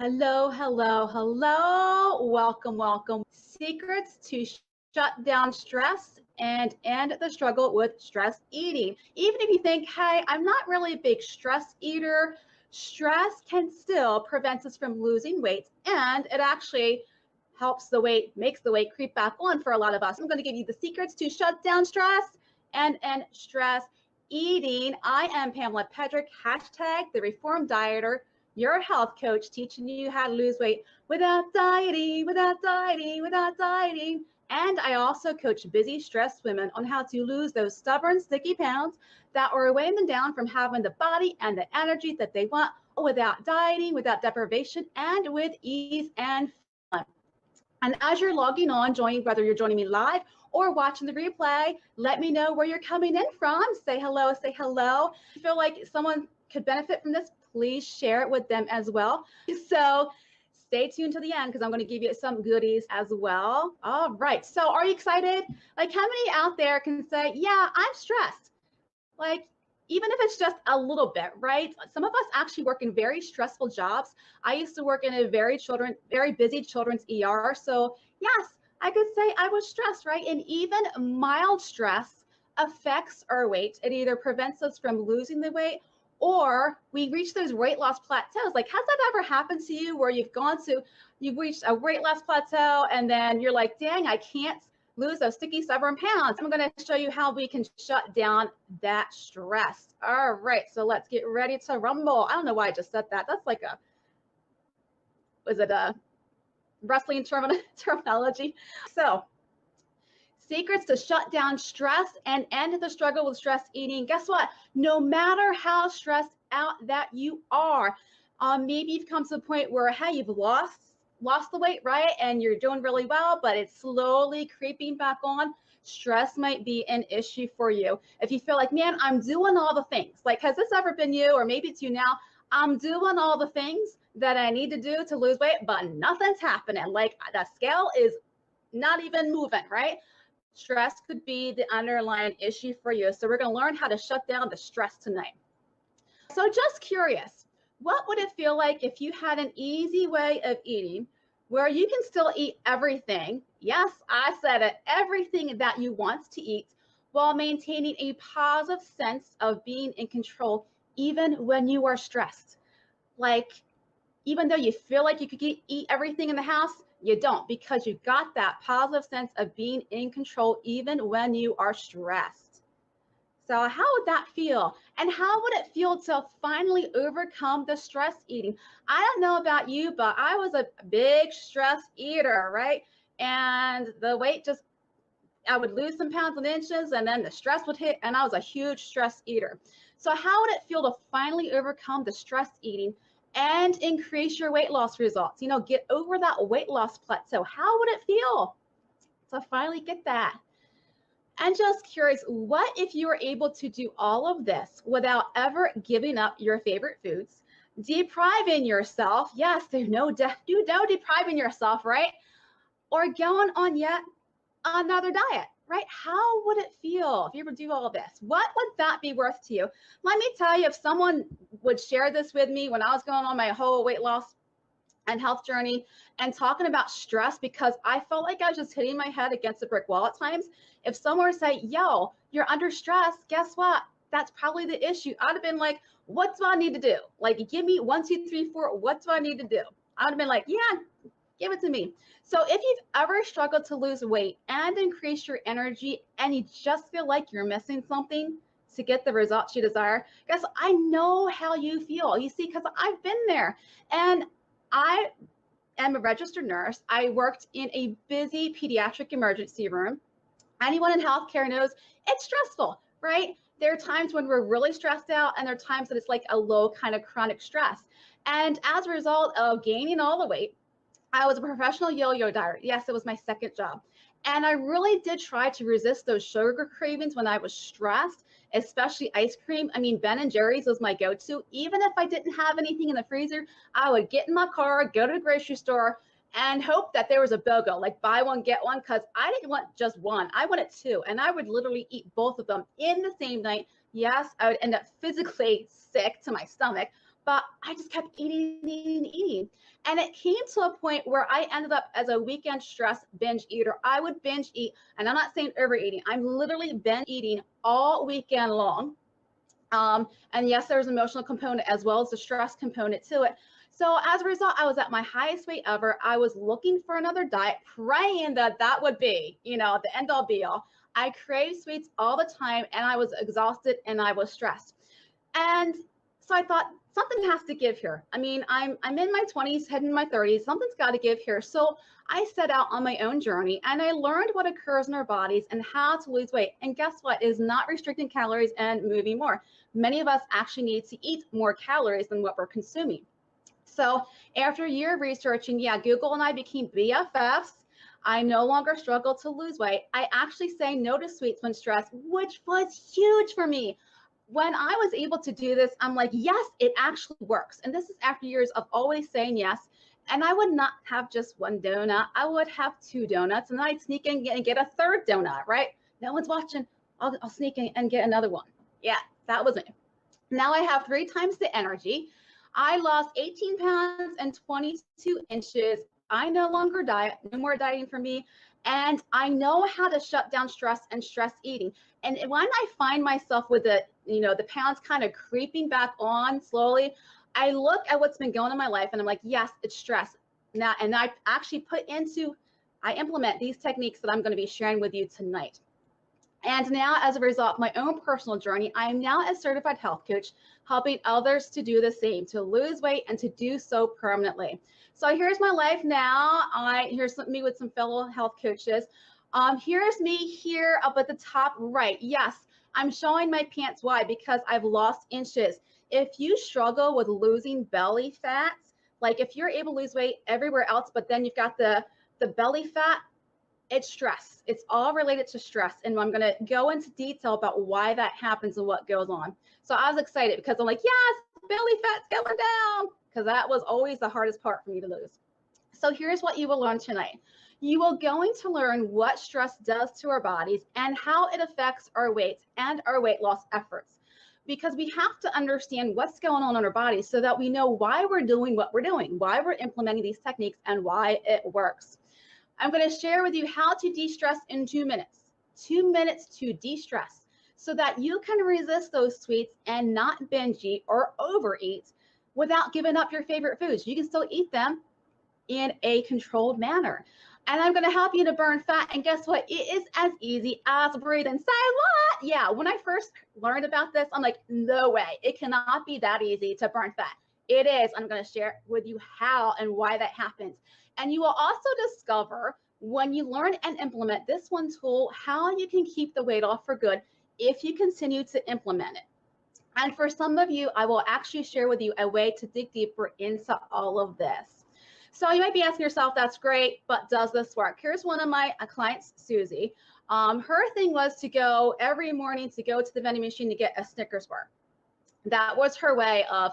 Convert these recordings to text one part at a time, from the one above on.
Hello, hello, hello. Welcome, welcome. Secrets to shut down stress and end the struggle with stress eating. Even if you think, hey, I'm not really a big stress eater, stress can still prevent us from losing weight, and it actually helps the weight, makes the weight creep back on for a lot of us. I'm going to give you the secrets to shut down stress and end stress eating. I am Pamela Pedrick, hashtag the Reformed Dieter, your health coach, teaching you how to lose weight without dieting, without dieting, without dieting. And I also coach busy, stressed women on how to lose those stubborn, sticky pounds that are weighing them down from having the body and the energy that they want without dieting, without deprivation, and with ease and fun. And as you're logging on, whether you're joining me live or watching the replay, let me know where you're coming in from. Say hello, say hello. If you feel like someone could benefit from this, please share it with them as well. So stay tuned to the end because I'm going to give you some goodies as well. All right. So are you excited? Like, how many out there can say, yeah, I'm stressed? Like, even if it's just a little bit, right? Some of us actually work in very stressful jobs. I used to work in a very busy children's ER. So yes, I could say I was stressed, right? And even mild stress affects our weight. It either prevents us from losing the weight or we reach those weight loss plateaus. Like, has that ever happened to you where you've reached a weight loss plateau and then you're like, dang, I can't lose those sticky, stubborn pounds? I'm going to show you how we can shut down that stress. All right, so let's get ready to rumble. I don't know why I just said that. That's like was it a wrestling terminology? So, secrets to shut down stress and end the struggle with stress eating. Guess what? No matter how stressed out that you are, maybe you've come to the point where, hey, you've lost the weight, right? And you're doing really well, but it's slowly creeping back on. Stress might be an issue for you. If you feel like, man, I'm doing all the things, like, has this ever been you, or maybe it's you now? I'm doing all the things that I need to do to lose weight, but nothing's happening. Like, the scale is not even moving, right? Stress could be the underlying issue for you. So we're going to learn how to shut down the stress tonight. So just curious, what would it feel like if you had an easy way of eating where you can still eat everything? Yes, I said it, everything that you want to eat while maintaining a positive sense of being in control, even when you are stressed. Like, even though you feel like you could eat everything in the house, you don't, because you got that positive sense of being in control even when you are stressed. So how would that feel? And how would it feel to finally overcome the stress eating? I don't know about you, but I was a big stress eater, right? And the weight I would lose some pounds and inches, and then the stress would hit, and I was a huge stress eater. So how would it feel to finally overcome the stress eating and increase your weight loss results? You know, get over that weight loss plateau. How would it feel to finally get that? And just curious, what if you were able to do all of this without ever giving up your favorite foods, depriving yourself? Yes, there's no depriving yourself, right? Or going on yet another diet, right? How would it feel if you were to do all of this? What would that be worth to you? Let me tell you, if someone would share this with me when I was going on my whole weight loss and health journey and talking about stress, because I felt like I was just hitting my head against a brick wall at times. If someone were to say, yo, you're under stress, guess what? That's probably the issue. I'd have been like, what do I need to do? Like, give me 1, 2, 3, 4. What do I need to do? I'd have been like, yeah, give it to me. So if you've ever struggled to lose weight and increase your energy and you just feel like you're missing something to get the results you desire, guess I know how you feel. You see, because I've been there. And I am a registered nurse. I worked in a busy pediatric emergency room. Anyone in healthcare knows it's stressful, right? There are times when we're really stressed out, and there are times that it's like a low kind of chronic stress. And as a result of gaining all the weight, I was a professional yo-yo dieter. Yes, it was my second job. And I really did try to resist those sugar cravings when I was stressed, especially ice cream. I mean, Ben and Jerry's was my go-to. Even if I didn't have anything in the freezer, I would get in my car, go to the grocery store, and hope that there was a BOGO, like buy one, get one, because I didn't want just one. I wanted two, and I would literally eat both of them in the same night. Yes, I would end up physically sick to my stomach, but I just kept eating. And it came to a point where I ended up as a weekend stress binge eater. I would binge eat, and I'm not saying overeating. I'm literally binge eating all weekend long. And yes, there's an emotional component as well as the stress component to it. So as a result, I was at my highest weight ever. I was looking for another diet, praying that that would be, the end all be all. I craved sweets all the time, and I was exhausted and I was stressed. And so I thought something has to give here. I mean, I'm in my 20s, heading my 30s. Something's got to give here. So I set out on my own journey, and I learned what occurs in our bodies and how to lose weight. And guess what? It is not restricting calories and moving more. Many of us actually need to eat more calories than what we're consuming. So after a year of researching, yeah, Google and I became BFFs. I no longer struggle to lose weight. I actually say no to sweets when stressed, which was huge for me. When I was able to do this, I'm like, yes, it actually works. And this is after years of always saying yes. And I would not have just one donut. I would have 2 donuts, and then I'd sneak in and get a third donut, right? No one's watching. I'll sneak in and get another one. Yeah, that was me. Now I have 3 times the energy. I lost 18 pounds and 22 inches. I no longer diet, no more dieting for me. And I know how to shut down stress and stress eating. And when I find myself with the pounds kind of creeping back on slowly, I look at what's been going on in my life and I'm like, yes, it's stress. Now, and I actually I implement these techniques that I'm going to be sharing with you tonight. And now, as a result of my own personal journey, I am now a certified health coach, helping others to do the same, to lose weight and to do so permanently. So here's my life now. Here's me with some fellow health coaches. Here's me here up at the top right. Yes, I'm showing my pants. Why? Because I've lost inches. If you struggle with losing belly fats, like if you're able to lose weight everywhere else, but then you've got the belly fat, it's stress. It's all related to stress. And I'm going to go into detail about why that happens and what goes on. So I was excited because I'm like, yes, belly fat's going down, because that was always the hardest part for me to lose. So here's what you will learn tonight. You are going to learn what stress does to our bodies and how it affects our weight and our weight loss efforts. Because we have to understand what's going on in our bodies so that we know why we're doing what we're doing, why we're implementing these techniques, and why it works. I'm going to share with you how to de-stress in 2 minutes. 2 minutes to de-stress so that you can resist those sweets and not binge eat or overeat without giving up your favorite foods. You can still eat them in a controlled manner. And I'm going to help you to burn fat. And guess what? It is as easy as breathing. Say what? Yeah, when I first learned about this, I'm like, no way. It cannot be that easy to burn fat. It is. I'm going to share with you how and why that happens. And you will also discover when you learn and implement this one tool, how you can keep the weight off for good if you continue to implement it. And for some of you, I will actually share with you a way to dig deeper into all of this. So you might be asking yourself, that's great, but does this work? Here's one of my clients, Susie. Her thing was to go every morning to go to the vending machine to get a Snickers bar. That was her way of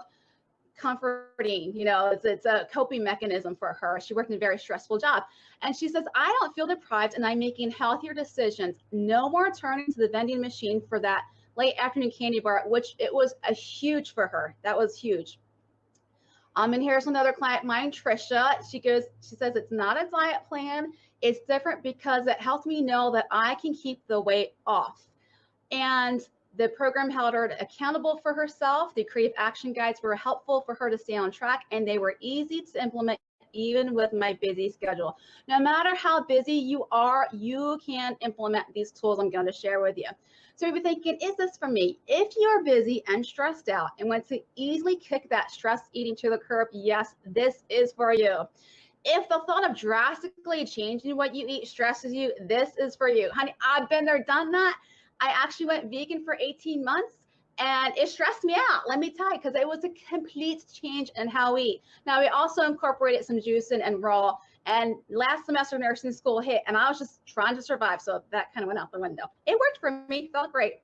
comforting, it's a coping mechanism for her. She worked in a very stressful job. And she says, I don't feel deprived and I'm making healthier decisions. No more turning to the vending machine for that late afternoon candy bar, which it was a huge for her. That was huge. And here's another client, mine, Trisha. She says, it's not a diet plan. It's different because it helps me know that I can keep the weight off. And the program held her accountable for herself. The creative action guides were helpful for her to stay on track, and they were easy to implement even with my busy schedule. No matter how busy you are, you can implement these tools I'm going to share with you. So you'll be thinking, is this for me? If you're busy and stressed out and want to easily kick that stress eating to the curb, yes, this is for you. If the thought of drastically changing what you eat stresses you, this is for you. Honey, I've been there, done that. I actually went vegan for 18 months and it stressed me out, let me tell you, because it was a complete change in how we eat. Now, we also incorporated some juicing and raw, and last semester nursing school hit and I was just trying to survive. So that kind of went out the window. It worked for me, felt great.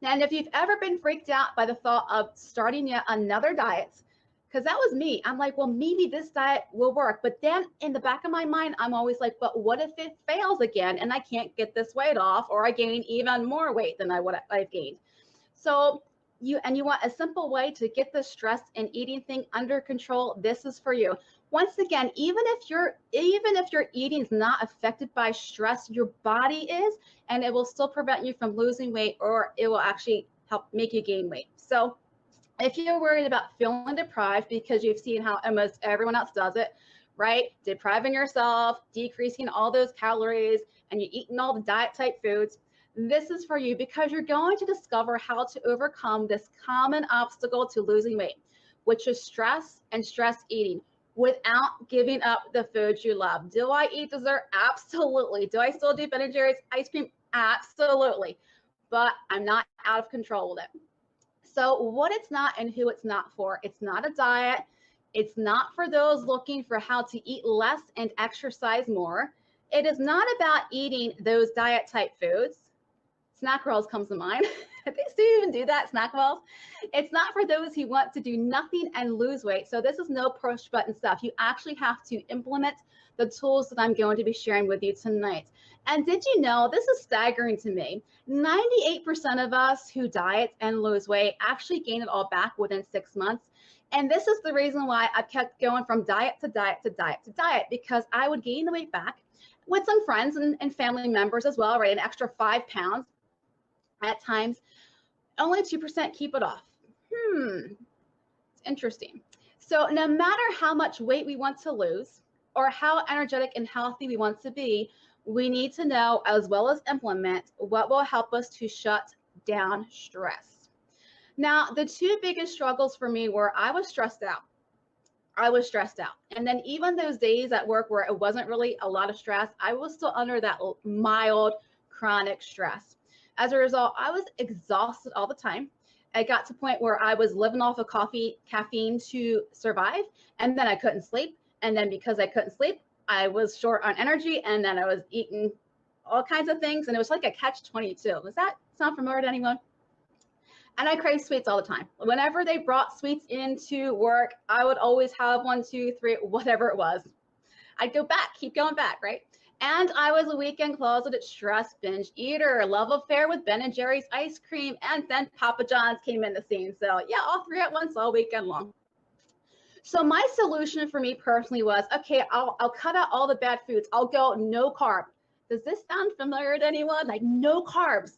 Now, and if you've ever been freaked out by the thought of starting yet another diet, because that was me. I'm like, well, maybe this diet will work. But then in the back of my mind, I'm always like, but what if it fails again and I can't get this weight off, or I gain even more weight than I've gained? So you want a simple way to get the stress and eating thing under control, this is for you. Once again, even if your eating is not affected by stress, your body is, and it will still prevent you from losing weight, or it will actually help make you gain weight. So if you're worried about feeling deprived because you've seen how almost everyone else does it, right? Depriving yourself, decreasing all those calories, and you're eating all the diet type foods, this is for you, because you're going to discover how to overcome this common obstacle to losing weight, which is stress and stress eating, without giving up the foods you love. Do I eat dessert? Absolutely. Do I still do Ben & Jerry's ice cream? Absolutely. But I'm not out of control with it. So what it's not and who it's not for, it's not a diet. It's not for those looking for how to eat less and exercise more. It is not about eating those diet type foods. Snack rolls comes to mind. They still even do that, snack rolls. It's not for those who want to do nothing and lose weight. So this is no push button stuff. You actually have to implement the tools that I'm going to be sharing with you tonight. And did you know, this is staggering to me, 98% of us who diet and lose weight actually gain it all back within 6 months. And this is the reason why I've kept going from diet to diet to diet to diet, because I would gain the weight back with some friends and family members as well, right? An extra 5 pounds at times. Only 2% keep it off. It's interesting. So no matter how much weight we want to lose or how energetic and healthy we want to be, we need to know, as well as implement, what will help us to shut down stress. Now, the two biggest struggles for me were I was stressed out. And then even those days at work where it wasn't really a lot of stress, I was still under that mild chronic stress. As a result, I was exhausted all the time. I got to the point where I was living off of caffeine to survive, and then I couldn't sleep. And then because I couldn't sleep, I was short on energy, and then I was eating all kinds of things, and it was like a catch-22. Does that sound familiar to anyone? And I craved sweets all the time. Whenever they brought sweets into work, I would always have 1, 2, 3, whatever it was. I'd go back, keep going back, right? And I was a weekend closeted stress binge eater, love affair with Ben & Jerry's ice cream, and then Papa John's came in the scene. So yeah, all three at once all weekend long. So my solution for me personally was, okay, I'll cut out all the bad foods. I'll go no carb. Does this sound familiar to anyone? Like no carbs.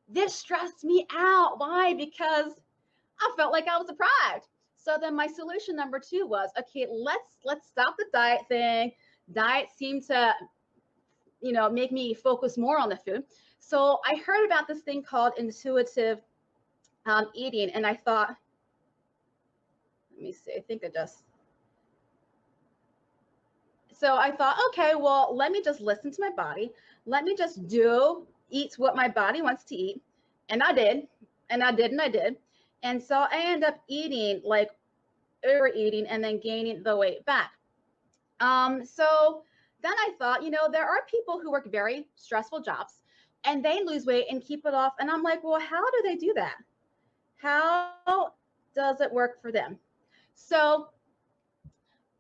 This stressed me out. Why? Because I felt like I was deprived. So then my solution number 2 was, okay, let's stop the diet thing. Diet seemed to, make me focus more on the food. So I heard about this thing called intuitive eating, and I thought, let me see, I think it does. So I thought, okay, well, let me just listen to my body. Let me just eat what my body wants to eat. And I did, and I did, and I did. And so I ended up eating, like overeating, and then gaining the weight back. So then I thought, there are people who work very stressful jobs and they lose weight and keep it off. And I'm like, well, how do they do that? How does it work for them? So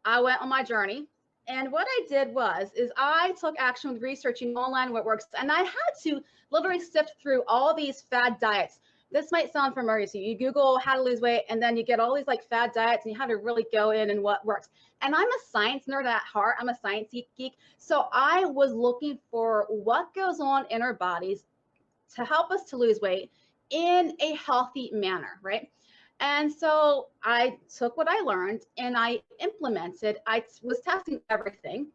I went on my journey. And what I did is I took action with researching online what works. And I had to literally sift through all these fad diets. This might sound familiar to you. You Google how to lose weight, and then you get all these like fad diets, and you have to really go in and what works. And I'm a science nerd at heart. I'm a science geek. So I was looking for what goes on in our bodies to help us to lose weight in a healthy manner, right? And so I took what I learned and I implemented. I was testing everything.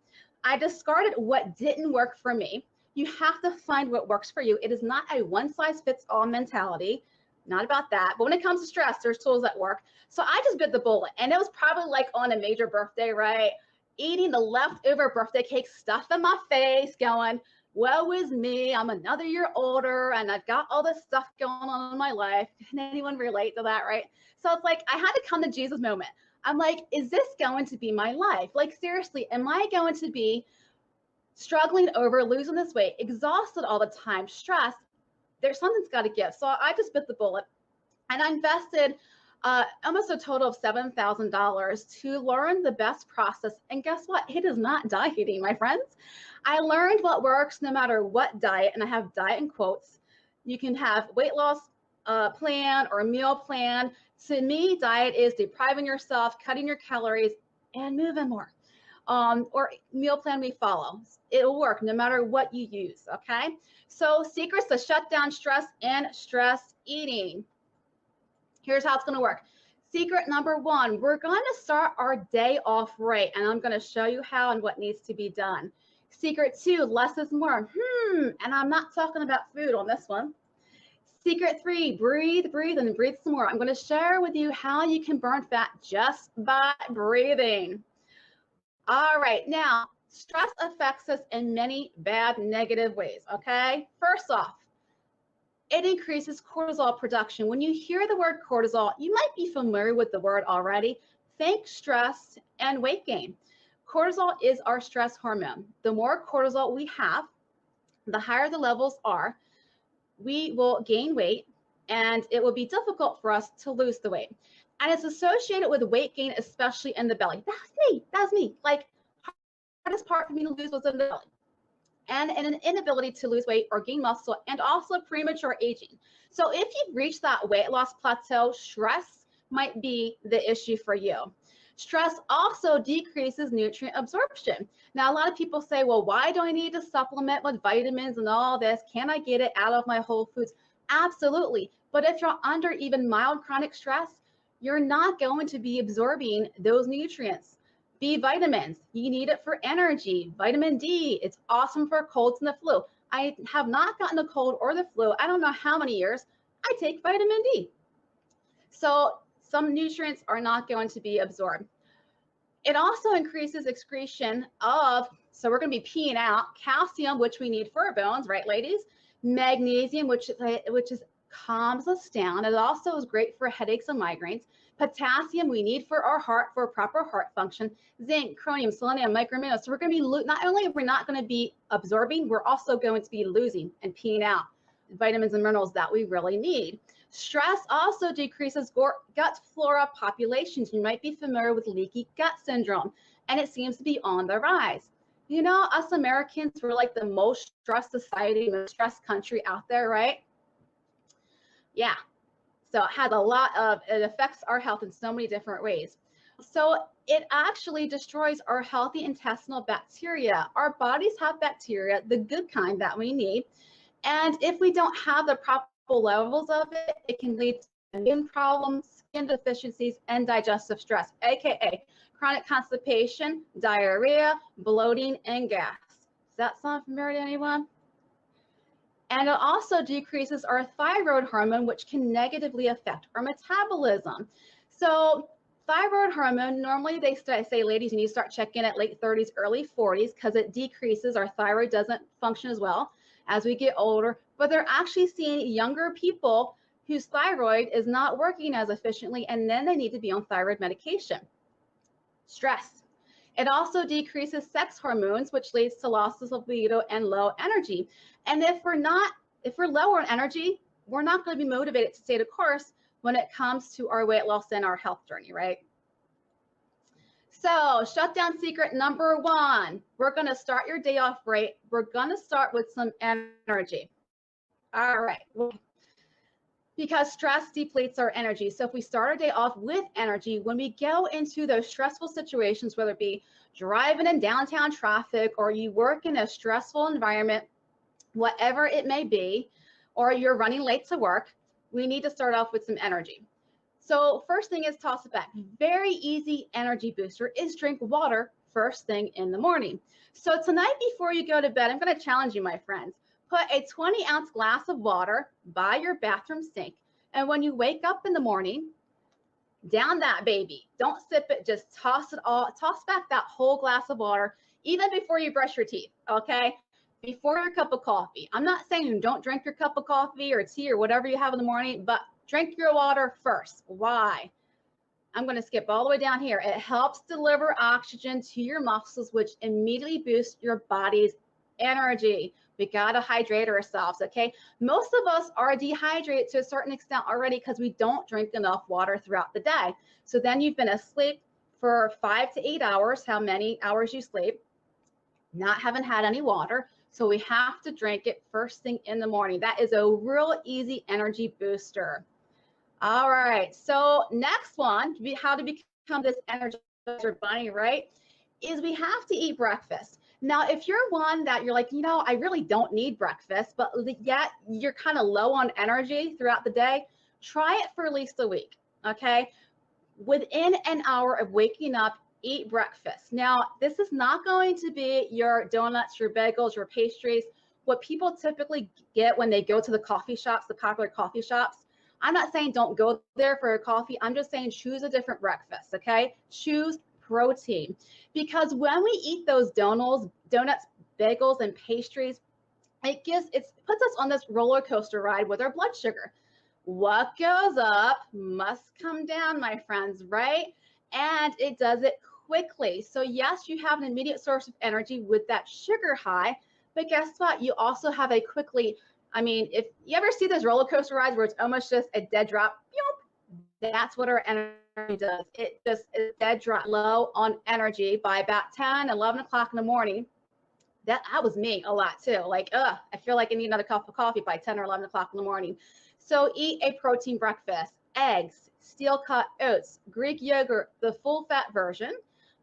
I discarded what didn't work for me. You have to find what works for you. It is not a one-size-fits-all mentality. Not about that. But when it comes to stress, there's tools that work. So I just bit the bullet. And it was probably like on a major birthday, right? Eating the leftover birthday cake, stuff in my face, going, woe is me, I'm another year older, and I've got all this stuff going on in my life. Can anyone relate to that, right? So it's like, I had to come to Jesus moment. I'm like, is this going to be my life? Like, seriously, am I going to be struggling over losing this weight, exhausted all the time, stressed? There's something's got to give. So I just bit the bullet, and I invested almost a total of $7,000 to learn the best process. And guess what? It is not dieting, my friends. I learned what works no matter what diet, and I have diet in quotes. You can have weight loss, plan or meal plan. To me, diet is depriving yourself, cutting your calories, and moving more. Or meal plan we follow. It'll work no matter what you use, okay? So secrets to shut down stress and stress eating. Here's how it's gonna work. Secret number one, we're gonna start our day off right, and I'm gonna show you how and what needs to be done. Secret two, less is more. And I'm not talking about food on this one. Secret three, breathe, breathe, and breathe some more. I'm gonna share with you how you can burn fat just by breathing. All right, now, stress affects us in many bad, negative ways, okay? First off, it increases cortisol production. When you hear the word cortisol, you might be familiar with the word already. Think stress and weight gain. Cortisol is our stress hormone. The more cortisol we have, the higher the levels are, we will gain weight, and it will be difficult for us to lose the weight. And it's associated with weight gain, especially in the belly. That's me. Like, hardest part for me to lose was in the belly. And an inability to lose weight or gain muscle, and also premature aging. So if you've reached that weight loss plateau, stress might be the issue for you. Stress also decreases nutrient absorption. Now, a lot of people say, well, why do I need to supplement with vitamins and all this? Can I get it out of my whole foods? Absolutely. But if you're under even mild chronic stress, you're not going to be absorbing those nutrients. B vitamins, you need it for energy. Vitamin D, it's awesome for colds and the flu. I have not gotten a cold or the flu, I don't know how many years. I take vitamin D. So some nutrients are not going to be absorbed. It also increases excretion of, so we're going to be peeing out calcium, which we need for our bones, right, ladies? Magnesium, which calms us down. It also is great for headaches and migraines. Potassium, we need for our heart, for proper heart function. Zinc, chromium, selenium, microminerals. So we're going to be, not only are we not going to be absorbing, we're also going to be losing and peeing out vitamins and minerals that we really need. Stress also decreases gut flora populations. You might be familiar with leaky gut syndrome, and it seems to be on the rise. You know, us Americans, we're like the most stressed society, most stressed country out there, right? Yeah. So it has it affects our health in so many different ways. So it actually destroys our healthy intestinal bacteria. Our bodies have bacteria, the good kind that we need. And if we don't have the proper levels of it, it can lead to immune problems, skin deficiencies, and digestive stress, AKA chronic constipation, diarrhea, bloating, and gas. Does that sound familiar to anyone? And it also decreases our thyroid hormone, which can negatively affect our metabolism. So thyroid hormone, normally they say, ladies, you need to start checking at late 30s, early 40s, because it decreases. Our thyroid doesn't function as well as we get older, but they're actually seeing younger people whose thyroid is not working as efficiently, and then they need to be on thyroid medication. Stress. It also decreases sex hormones, which leads to losses of libido and low energy. And if we're lower in energy, we're not going to be motivated to stay the course when it comes to our weight loss and our health journey, right? So shutdown secret number one, we're going to start your day off right. We're going to start with some energy. All right. Because stress depletes our energy. So if we start our day off with energy, when we go into those stressful situations, whether it be driving in downtown traffic or you work in a stressful environment, whatever it may be, or you're running late to work, we need to start off with some energy. So first thing is toss it back. Very easy energy booster is drink water first thing in the morning. So tonight before you go to bed, I'm going to challenge you, my friends. Put a 20-ounce glass of water by your bathroom sink. And when you wake up in the morning, down that baby. Don't sip it, just toss back that whole glass of water, even before you brush your teeth, okay? Before your cup of coffee. I'm not saying don't drink your cup of coffee or tea or whatever you have in the morning, but drink your water first. Why? I'm going to skip all the way down here. It helps deliver oxygen to your muscles, which immediately boosts your body's energy. We got to hydrate ourselves, okay? Most of us are dehydrated to a certain extent already because we don't drink enough water throughout the day. So then you've been asleep for 5 to 8 hours, how many hours you sleep, not having had any water. So we have to drink it first thing in the morning. That is a real easy energy booster. All right, so next one, how to become this Energizer bunny, right, is we have to eat breakfast. Now, if you're one that you're like, I really don't need breakfast, but yet you're kind of low on energy throughout the day, try it for at least a week, okay? Within an hour of waking up, eat breakfast. Now, this is not going to be your donuts, your bagels, your pastries, what people typically get when they go to the coffee shops, the popular coffee shops. I'm not saying don't go there for a coffee. I'm just saying choose a different breakfast, okay? Choose protein. Because when we eat those donuts, bagels, and pastries, it puts us on this roller coaster ride with our blood sugar. What goes up must come down, my friends, right? And it does it quickly. So yes, you have an immediate source of energy with that sugar high, but guess what? You also have a quickly, if you ever see those roller coaster rides where it's almost just a dead drop, that's what our energy does. It just is dead drop, low on energy by about 10, 11 o'clock in the morning. That was me a lot too. Like, I feel like I need another cup of coffee by 10 or 11 o'clock in the morning. So eat a protein breakfast, eggs, steel cut oats, Greek yogurt, the full fat version,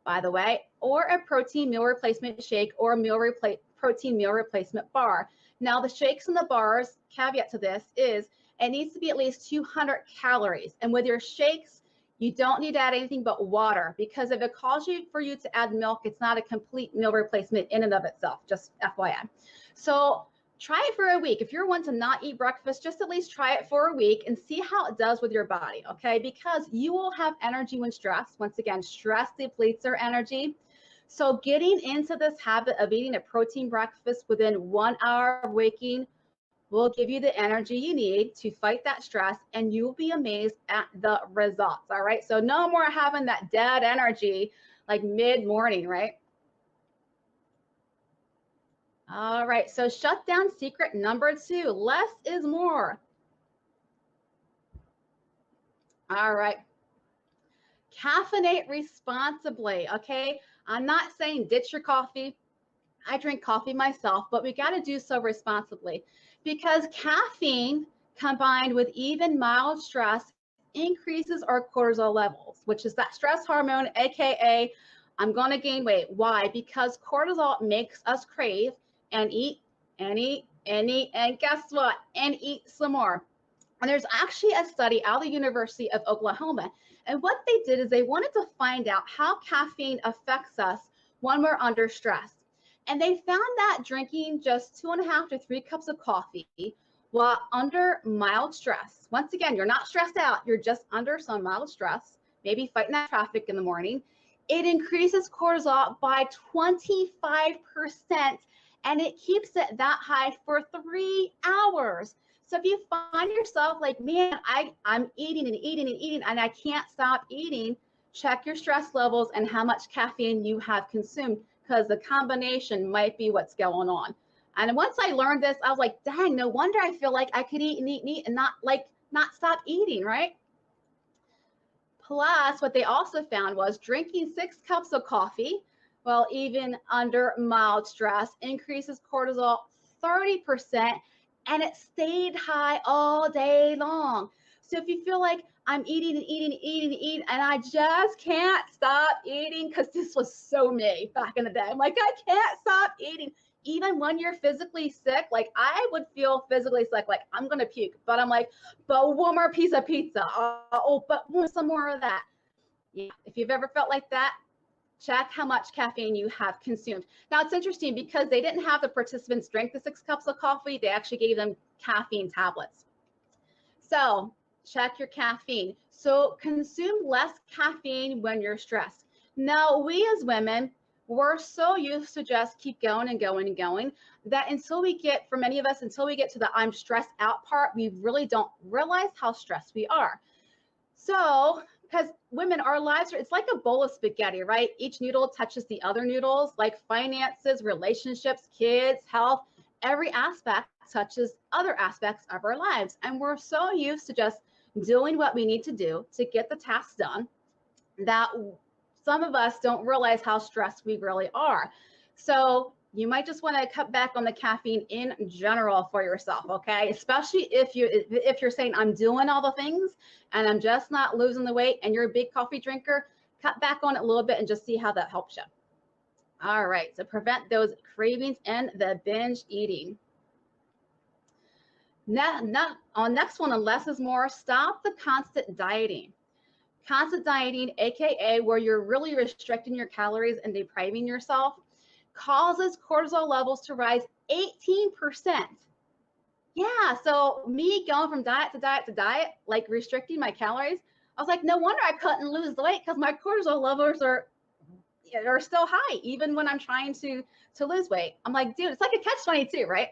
by the way, or a protein meal replacement shake or a protein meal replacement bar. Now the shakes and the bars, caveat to this is it needs to be at least 200 calories. And with your shakes, you don't need to add anything but water, because if it calls for you to add milk, it's not a complete meal replacement in and of itself, just FYI. So try it for a week. If you're one to not eat breakfast, just at least try it for a week and see how it does with your body, okay? Because you will have energy when stressed. Once again, stress depletes our energy. So getting into this habit of eating a protein breakfast within 1 hour of waking will give you the energy you need to fight that stress, and you'll be amazed at the results, all right? So no more having that dead energy like mid-morning, right? All right, so shutdown secret number 2, less is more. All right, caffeinate responsibly, okay? I'm not saying ditch your coffee. I drink coffee myself, but we got to do so responsibly, because caffeine combined with even mild stress increases our cortisol levels, which is that stress hormone, AKA I'm going to gain weight. Why? Because cortisol makes us crave and eat and eat and eat, and guess what? And eat some more. And there's actually a study out of the University of Oklahoma. And what they did is they wanted to find out how caffeine affects us when we're under stress. And they found that drinking just 2.5 to 3 cups of coffee while under mild stress, once again, you're not stressed out, you're just under some mild stress, maybe fighting that traffic in the morning, it increases cortisol by 25%, and it keeps it that high for 3 hours. So if you find yourself like, man, I'm eating and eating and eating and I can't stop eating, check your stress levels and how much caffeine you have consumed, because the combination might be what's going on. And once I learned this, I was like, dang, no wonder I feel like I could eat and eat and eat and not stop eating, right? Plus, what they also found was drinking 6 cups of coffee, well, even under mild stress, increases cortisol 30%, and it stayed high all day long. So if you feel like I'm eating and eating and eating and eating, and I just can't stop eating, because this was so me back in the day. I'm like, I can't stop eating. Even when you're physically sick, like I would feel physically sick, like I'm going to puke, but I'm like, but one more piece of pizza. Oh, but some more of that. Yeah, if you've ever felt like that, check how much caffeine you have consumed. Now, it's interesting because they didn't have the participants drink the 6 cups of coffee. They actually gave them caffeine tablets. So check your caffeine. So consume less caffeine when you're stressed. Now, we as women, we're so used to just keep going and going and going that until we get, for many of us, until we get to the I'm stressed out part, we really don't realize how stressed we are. So, because women, our lives, it's like a bowl of spaghetti, right? Each noodle touches the other noodles, like finances, relationships, kids, health, every aspect touches other aspects of our lives. And we're so used to just doing what we need to do to get the tasks done that some of us don't realize how stressed we really are. So you might just want to cut back on the caffeine in general for yourself, okay? Especially if you're saying I'm doing all the things and I'm just not losing the weight and you're a big coffee drinker, cut back on it a little bit and just see how that helps you. All right, so prevent those cravings and the binge eating. Next one, and less is more, stop the constant dieting. Constant dieting, AKA where you're really restricting your calories and depriving yourself, causes cortisol levels to rise 18%. Yeah, so me going from diet to diet to diet, like restricting my calories, I was like, no wonder I couldn't lose the weight because my cortisol levels are still high, even when I'm trying to lose weight. I'm like, dude, it's like a catch-22, right?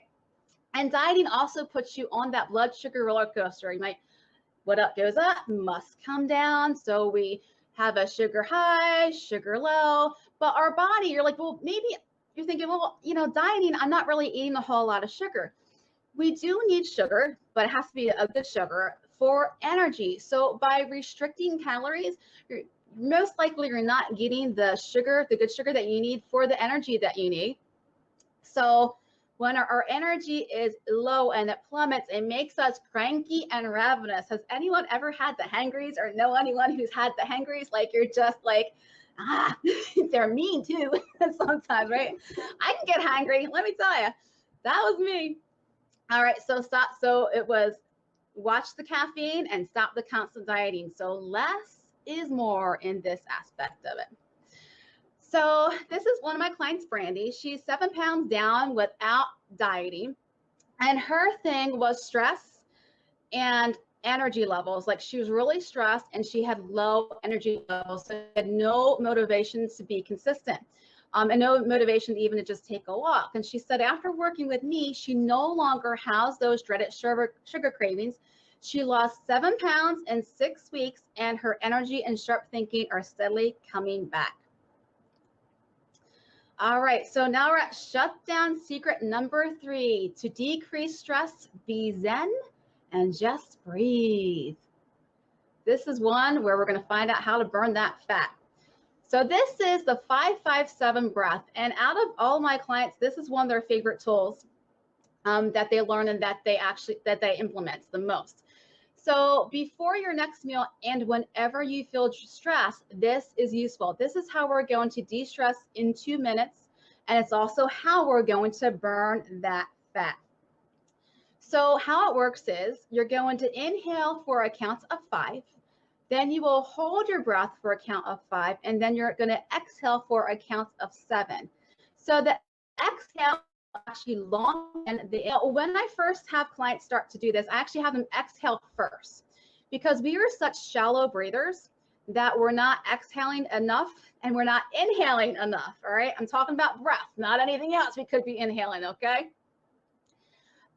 And dieting also puts you on that blood sugar roller coaster. You might, what up goes up, must come down. So we have a sugar high, sugar low, but our body, you're like, well, maybe you're thinking, well, dieting, I'm not really eating a whole lot of sugar. We do need sugar, but it has to be a good sugar for energy. So by restricting calories, most likely you're not getting the sugar, the good sugar that you need for the energy that you need. So when our energy is low and it plummets, it makes us cranky and ravenous. Has anyone ever had the hangries or know anyone who's had the hangries? Like you're just like, they're mean too sometimes, right? I can get hangry, let me tell you. That was me. All right, so stop. So it was watch the caffeine and stop the constant dieting. So less is more in this aspect of it. So this is one of my clients, Brandy. She's 7 pounds down without dieting. And her thing was stress and energy levels. Like she was really stressed and she had low energy levels. So she had no motivation to be consistent. And no motivation even to just take a walk. And she said after working with me, she no longer has those dreaded sugar cravings. She lost 7 pounds in 6 weeks and her energy and sharp thinking are steadily coming back. All right, so now we're at shutdown secret number 3. To decrease stress, be zen and just breathe. This is one where we're going to find out how to burn that fat. So this is the 5-5-7 breath. And out of all my clients, this is one of their favorite tools that they learn and that they implement the most. So before your next meal and whenever you feel stressed, this is useful. This is how we're going to de-stress in 2 minutes. And it's also how we're going to burn that fat. So how it works is you're going to inhale for a count of 5. Then you will hold your breath for a count of 5, and then you're going to exhale for a count of 7. So the exhale is actually long, and when I first have clients start to do this, I actually have them exhale first because we are such shallow breathers that we're not exhaling enough and we're not inhaling enough. All right, I'm talking about breath, not anything else we could be inhaling, okay?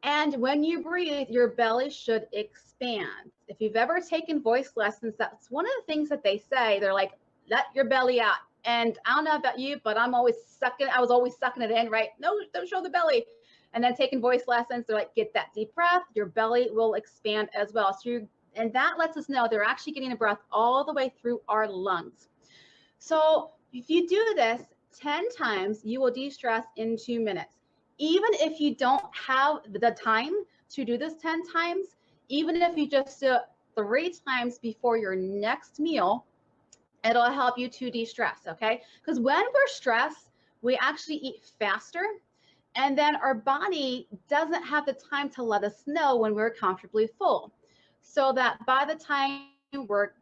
And when you breathe, your belly should expand. If you've ever taken voice lessons, that's one of the things that they say. They're like, let your belly out. And I don't know about you, but I was always sucking it in, right? No, don't show the belly. And then taking voice lessons, they're like, get that deep breath. Your belly will expand as well. And that lets us know they're actually getting a breath all the way through our lungs. So if you do this 10 times, you will de-stress in 2 minutes. Even if you don't have the time to do this 10 times, even if you just do it 3 times before your next meal, it'll help you to de-stress, okay? Because when we're stressed, we actually eat faster, and then our body doesn't have the time to let us know when we're comfortably full. So that by the time we're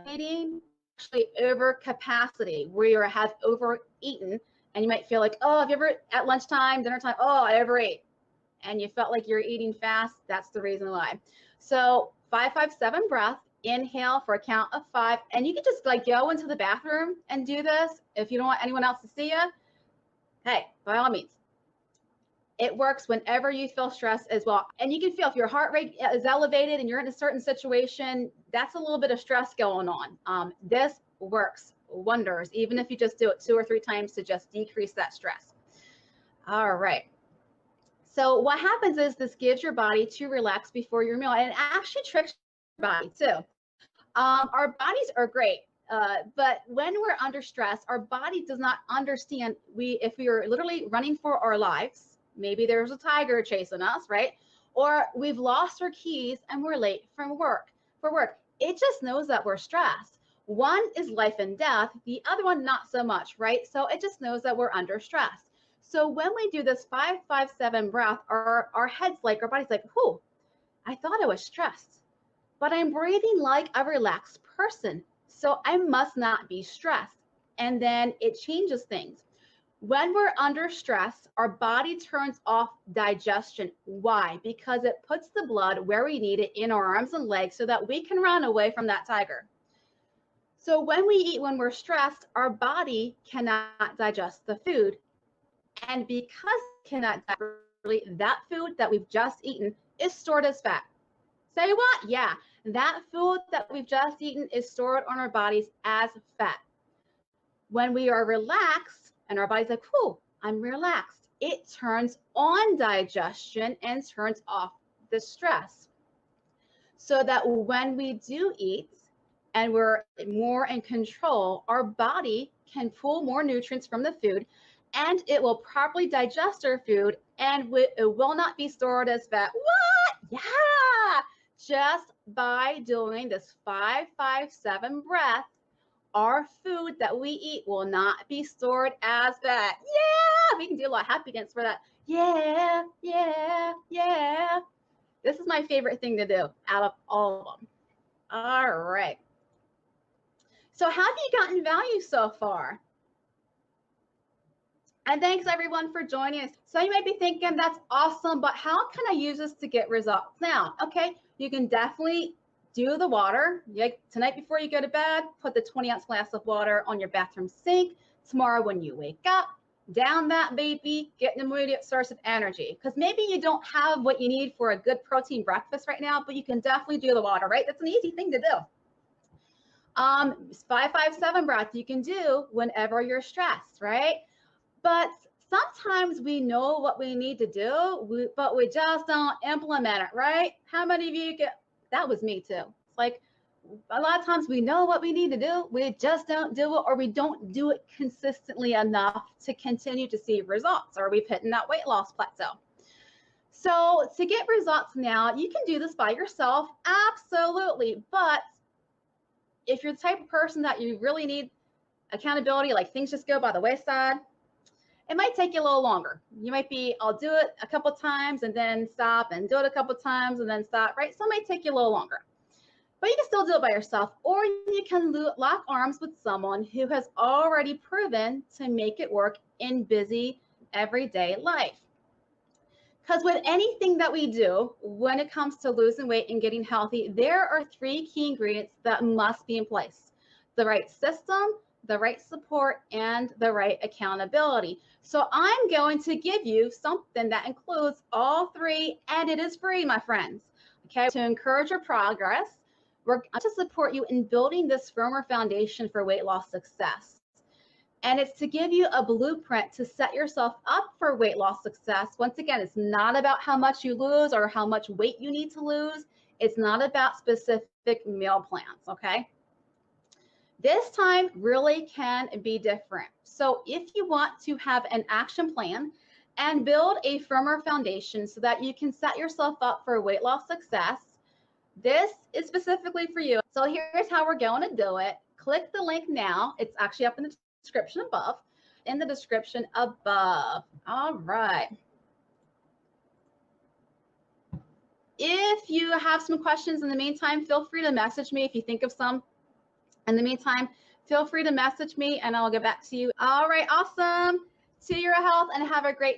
eating, actually over capacity, where you have overeaten. And you might feel like, oh, have you ever at lunchtime, dinner time, oh, I overate. And you felt like you're eating fast. That's the reason why. So 5-5-7 breath, inhale for a count of 5. And you can just like go into the bathroom and do this. If you don't want anyone else to see you, hey, by all means. It works whenever you feel stressed as well. And you can feel if your heart rate is elevated and you're in a certain situation, that's a little bit of stress going on. This works wonders, even if you just do it 2 or 3 times to just decrease that stress. All right. So what happens is this gives your body to relax before your meal, and it actually tricks your body too. Our bodies are great. But when we're under stress, our body does not understand. If we are literally running for our lives, maybe there's a tiger chasing us, right? Or we've lost our keys and we're late from work. It just knows that we're stressed. One is life and death, the other one not so much, right? So it just knows that we're under stress. So when we do this 5-5-7 breath, our head's like, our body's like, whew, I thought I was stressed, but I'm breathing like a relaxed person. So I must not be stressed. And then it changes things. When we're under stress, our body turns off digestion. Why? Because it puts the blood where we need it in our arms and legs so that we can run away from that tiger. So when we eat when we're stressed, our body cannot digest the food. And because it cannot digest that food that we've just eaten is stored as fat. Say what? Yeah, that food that we've just eaten is stored on our bodies as fat. When we are relaxed and our body's like, whew, I'm relaxed, it turns on digestion and turns off the stress. So that when we do eat and we're more in control, our body can pull more nutrients from the food and it will properly digest our food and it will not be stored as fat. What? Yeah. Just by doing this 5-5-7 breath, our food that we eat will not be stored as fat. Yeah, we can do a lot of happy dance for that. Yeah, yeah, yeah. This is my favorite thing to do out of all of them. All right. So have you gotten value so far? And thanks everyone for joining us. So you might be thinking, that's awesome, but how can I use this to get results? Now, okay, you can definitely do the water. Tonight before you go to bed, put the 20-ounce glass of water on your bathroom sink. Tomorrow when you wake up, down that baby, get an immediate source of energy. Because maybe you don't have what you need for a good protein breakfast right now, but you can definitely do the water, right? That's an easy thing to do. 5-5-7 breath you can do whenever you're stressed, right? But sometimes we know what we need to do, but we just don't implement it, right? How many of you that was me too. It's like a lot of times we know what we need to do, we just don't do it, or we don't do it consistently enough to continue to see results, or we've hit that weight loss plateau. So to get results now, you can do this by yourself, absolutely. But if you're the type of person that you really need accountability, like things just go by the wayside, it might take you a little longer. You might be, I'll do it a couple times and then stop, and do it a couple times and then stop, right? So it might take you a little longer. But you can still do it by yourself, or you can lock arms with someone who has already proven to make it work in busy everyday life. Because with anything that we do, when it comes to losing weight and getting healthy, there are 3 key ingredients that must be in place: the right system, the right support, and the right accountability. So I'm going to give you something that includes all 3, and it is free, my friends. Okay, to encourage your progress, we're going to support you in building this firmer foundation for weight loss success. And it's to give you a blueprint to set yourself up for weight loss success. Once again, it's not about how much you lose or how much weight you need to lose. It's not about specific meal plans, okay? This time really can be different. So if you want to have an action plan and build a firmer foundation so that you can set yourself up for weight loss success, this is specifically for you. So here's how we're going to do it. Click the link now. It's actually up in the description above. In the description above. All right. If you have some questions in the meantime, feel free to message me if you think of some. In the meantime, feel free to message me and I'll get back to you. All right, awesome. To your health and have a great night.